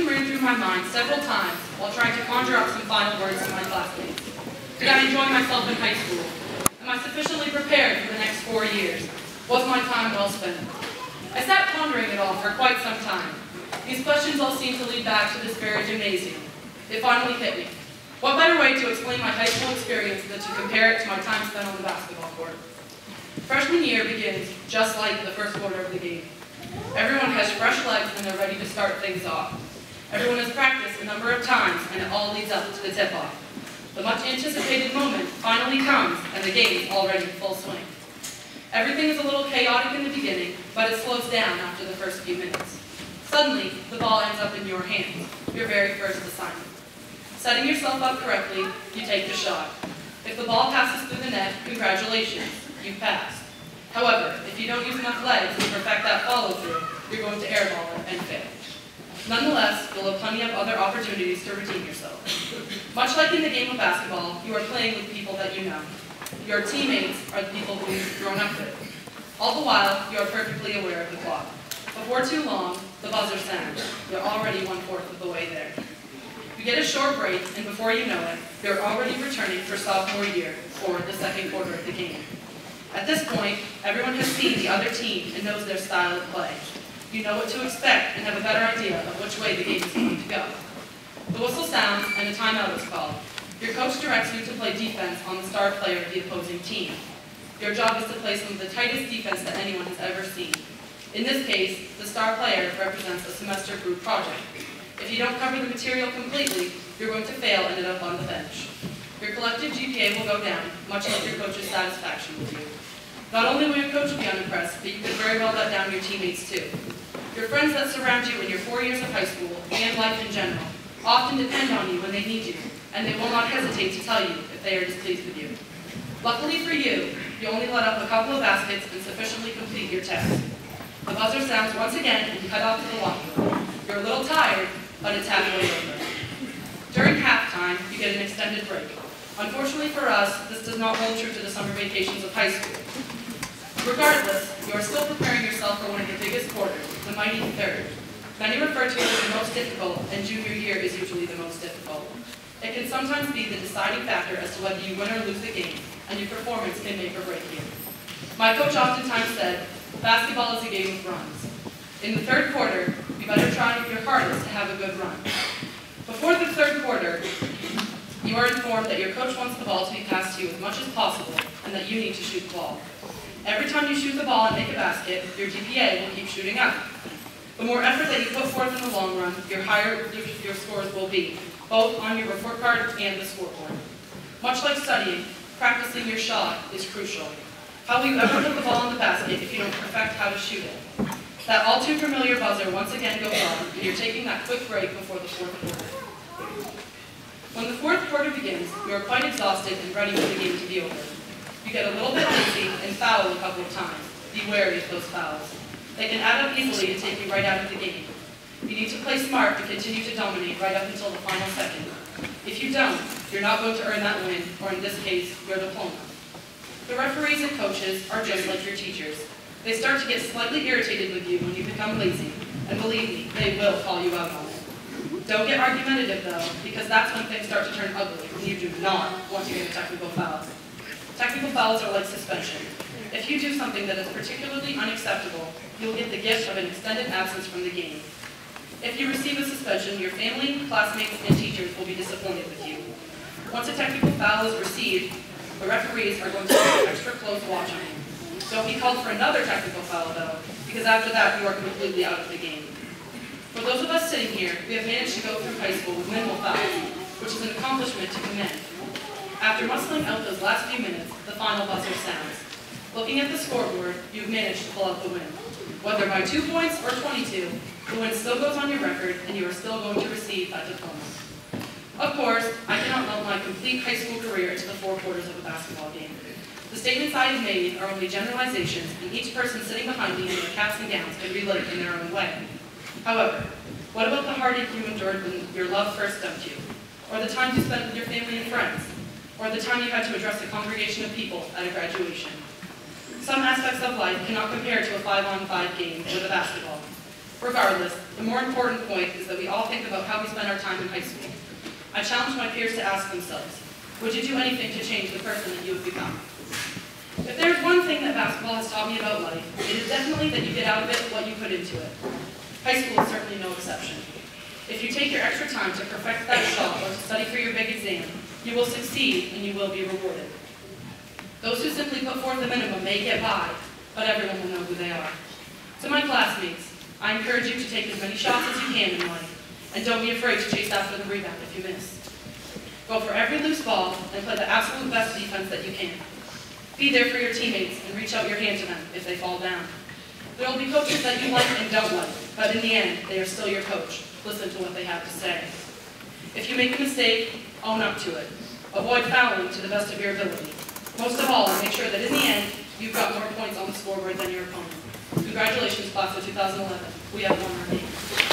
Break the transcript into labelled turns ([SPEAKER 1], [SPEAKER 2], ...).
[SPEAKER 1] question ran through my mind several times while trying to conjure up some final words to my classmates. Did I enjoy myself in high school? Am I sufficiently prepared for the next 4 years? Was my time well spent? I sat pondering it all for quite some time. These questions all seemed to lead back to this very gymnasium. It finally hit me. What better way to explain my high school experience than to compare it to my time spent on the basketball court? Freshman year begins just like the first quarter of the game. Everyone has fresh legs and they're ready to start things off. Everyone has practiced a number of times and it all leads up to the tip-off. The much anticipated moment finally comes and the game is already in full swing. Everything is a little chaotic in the beginning, but it slows down after the first few minutes. Suddenly, the ball ends up in your hands, your very first assignment. Setting yourself up correctly, you take the shot. If the ball passes through the net, congratulations, you've passed. However, if you don't use enough legs to perfect that follow-through, you're going to airball it and fail. Nonetheless, you'll have plenty of other opportunities to redeem yourself. Much like in the game of basketball, you are playing with people that you know. Your teammates are the people who you've grown up with. All the while, you are perfectly aware of the clock. Before too long, the buzzer sounds. You're already 1/4 of the way there. You get a short break, and before you know it, you're already returning for sophomore year, or the second quarter of the game. At this point, everyone has seen the other team and knows their style of play. You know what to expect and have a better idea of which way the game is going to go. The whistle sounds and a timeout is called. Your coach directs you to play defense on the star player of the opposing team. Your job is to play some of the tightest defense that anyone has ever seen. In this case, the star player represents a semester group project. If you don't cover the material completely, you're going to fail and end up on the bench. Your collective GPA will go down, much like your coach's satisfaction with you. Not only will your coach be unimpressed, but you could very well let down your teammates too. Your friends that surround you in your 4 years of high school, and life in general, often depend on you when they need you, and they will not hesitate to tell you if they are displeased with you. Luckily for you, you only let up a couple of baskets and sufficiently complete your task. The buzzer sounds once again and you head off to the locker room. You're a little tired, but it's halfway over. During halftime, you get an extended break. Unfortunately for us, this does not hold true to the summer vacations of high school. Regardless, you are still preparing yourself for one of the biggest quarters, the mighty third. Many refer to it as the most difficult, and junior year is usually the most difficult. It can sometimes be the deciding factor as to whether you win or lose the game, and your performance can make or break you. My coach oftentimes said, basketball is a game of runs. In the third quarter, you better try your hardest to have a good run. Before the third quarter, you are informed that your coach wants the ball to be passed to you as much as possible, and that you need to shoot the ball. Every time you shoot the ball and make a basket, your GPA will keep shooting up. The more effort that you put forth in the long run, your higher your scores will be, both on your report card and the scoreboard. Much like studying, practicing your shot is crucial. How will you ever put the ball in the basket if you don't perfect how to shoot it? That all too familiar buzzer once again goes on, and you're taking that quick break before the fourth quarter. When the fourth quarter begins, you are quite exhausted and ready for the game to be over. You get a little bit lazy and foul a couple of times. Be wary of those fouls. They can add up easily and take you right out of the game. You need to play smart to continue to dominate right up until the final second. If you don't, you're not going to earn that win, or in this case, your diploma. The referees and coaches are just like your teachers. They start to get slightly irritated with you when you become lazy, and believe me, they will call you out on it. Don't get argumentative though, because that's when things start to turn ugly, and you do not want to get a technical foul. Technical fouls are like suspension. If you do something that is particularly unacceptable, you will get the gift of an extended absence from the game. If you receive a suspension, your family, classmates, and teachers will be disappointed with you. Once a technical foul is received, the referees are going to keep extra close watch on you. Don't be called for another technical foul, though, because after that, you are completely out of the game. For those of us sitting here, we have managed to go through high school with minimal fouls, which is an accomplishment to commend. After muscling out those last few minutes, the final buzzer sounds. Looking at the scoreboard, you've managed to pull out the win. Whether by 2 points or 22, the win still goes on your record, and you are still going to receive that diploma. Of course, I cannot melt my complete high school career into the 4 quarters of a basketball game. The statements I have made are only generalizations, and each person sitting behind me in their caps and gowns can relate in their own way. However, what about the heartache you endured when your love first dumped you? Or the time you spent with your family and friends? Or the time you had to address a congregation of people at a graduation? Some aspects of life cannot compare to a 5-on-5 game with a basketball. Regardless, the more important point is that we all think about how we spend our time in high school. I challenge my peers to ask themselves, would you do anything to change the person that you have become? If there's one thing that basketball has taught me about life, it is definitely that you get out of it what you put into it. High school is certainly no exception. If you take your extra time to perfect that shot or to study for your big exam, you will succeed and you will be rewarded. Those who simply put forth the minimum may get by, but everyone will know who they are. To my classmates, I encourage you to take as many shots as you can in life, and don't be afraid to chase after the rebound if you miss. Go for every loose ball and play the absolute best defense that you can. Be there for your teammates and reach out your hand to them if they fall down. There will be coaches that you like and don't like, but in the end, they are still your coach. Listen to what they have to say. If you make a mistake, own up to it. Avoid fouling to the best of your ability. Most of all, make sure that in the end, you've got more points on the scoreboard than your opponent. Congratulations, class of 2011. We have one more game.